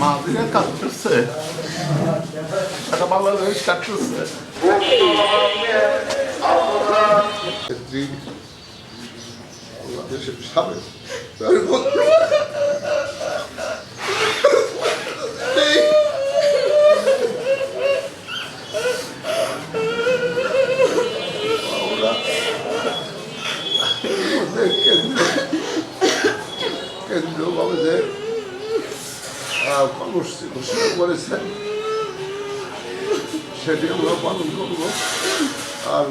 মাঝিরা কাটতেছে, সারা বাংলাদেশ কাটতেছে। বাংলাদেশের সাবেক কেন্দ্রীয়ভাবে যে কর্মসূচি ঘোষণা করেছেন সেটি আমরা পালন করব। আর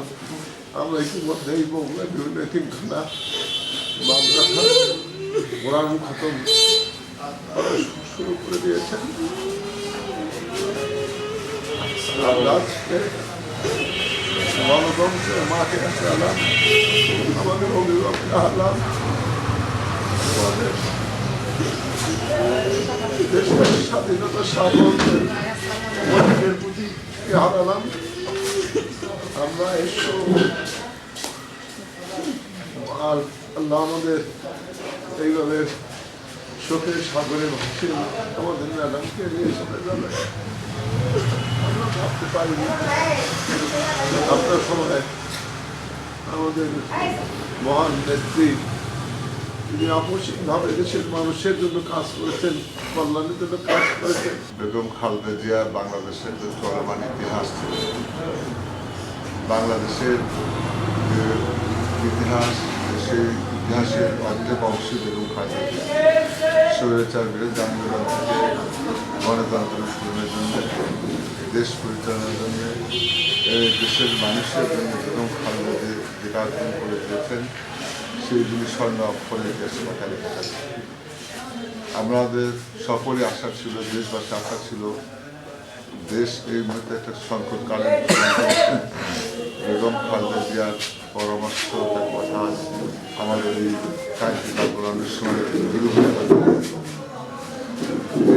আমরা ইতিমধ্যেই বিভিন্ন এতিমখানা মাদ্রাসা কোরআন খতম শুরু করে দিয়েছেন। আমরা আজকে গণতন্ত্রের মাঠে আসলাম, আমাদের অভিভাবক হারালাম, আমাদের দেশের স্বাধীনতা সাধারণের অধিকারের প্রতি হারালাম। আমরা এসব আর আল্লাহ আমাদের এইভাবে শোকের সাগরে ভাসে আমাদের ম্যাডামকে নিয়ে চলে যাবে। আমরা ভাবতে পারিনি আপনার সময় আমাদের মহান নেত্রী তিনি আপসিকভাবে দেশের মানুষের জন্য কাজ করেছেন, কল্যাণের জন্য কাজ করেছেন। বেগম খালেদা জিয়া বাংলাদেশের যে চলমান ইতিহাস ছিল, বাংলাদেশের যে ইতিহাস, সেই ইতিহাসের অর্ধেক অংশ বেগম খালেদা জিয়া স্বৈরাচার বিরোধী আন্দোলন থেকে গণতন্ত্র উত্তরণের জন্য, দেশ পরিচালনার জন্য, দেশের মানুষের জন্য বেগম খালেদা জিয়া যে কাজগুলো করে দিয়েছেন সেইগুলি স্বর্ণ অক্ষরে ইতিহাসে লেখা লেখা থাকে। আমাদের সকলে আশা ছিল, দেশবাসী আশা ছিল, দেশ এই মুহূর্তে একটা সংকটকালীন বেগম খালেদা জিয়ার পরামর্শ কথা আমাদের এই কায়দা আন্দোলনের সময়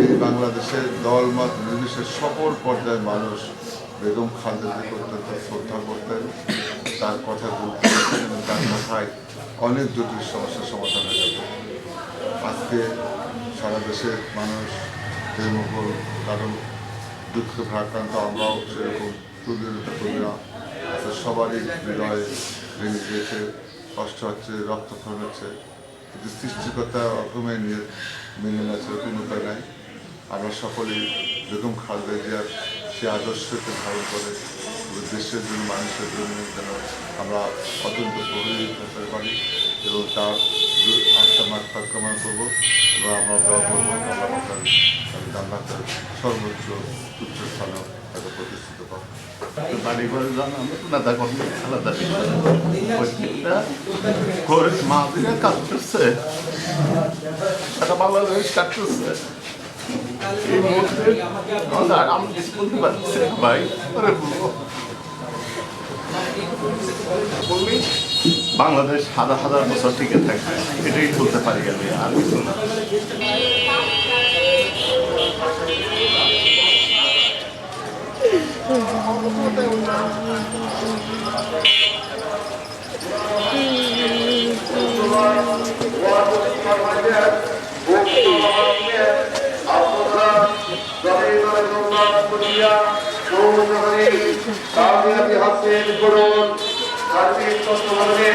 এই বাংলাদেশের দল মত নির্বিশেষে সকল পর্যায়ের মানুষ বেগম খালেদা জিয়াকে অত্যন্ত শ্রদ্ধা করতেন। তার কথা গুরুত্ব দিতেন এবং তার কথায় অনেক জটিল সমস্যার সমাধান হয়ে যেত। আজকে সারা দেশের মানুষ মুঘল কারণ দুঃখ ভারাক্রান্ত, আমরাও সেরকম প্রতিনিধিত্ব করি না। সবারই হৃদয়ে ভেঙে গিয়েছে, কষ্ট হচ্ছে, রক্তক্ষরণ হচ্ছে, কিন্তু সৃষ্টিকর্তা অঘমে নিয়ে মেনে নেওয়া কোনো উপায় নাই। আমরা সকলেই বেগম খালেদা জিয়ার সে আদর্শকে ধারণ করে দেশের জন্য, মানুষের জন্য যেন আমরা অত্যন্ত প্রভাবিত হতে পারি এবং তার আত্মা মাত্রা কামনা করবো এবং আমরা দোয়া করবো জান্নাতের সর্বোচ্চ উচ্চ স্থানে তাকে প্রতিষ্ঠিত পাবো। বাড়ি ঘরে যান, আমরা নেতা কর্মী আলাদা মাঝিরা কাটতেছে, সারা বাংলাদেশ কাটতেছে। এই মুহূর্তে আমি কিছু বলতে পারছি ভাই, বললি বাংলাদেশ হাজার হাজার বছর টিকে থাকবে, এটাই বলতে পারি আমি, আর কিছু না। হাসিন করুন সার্বিক তত্ত্বাবধানে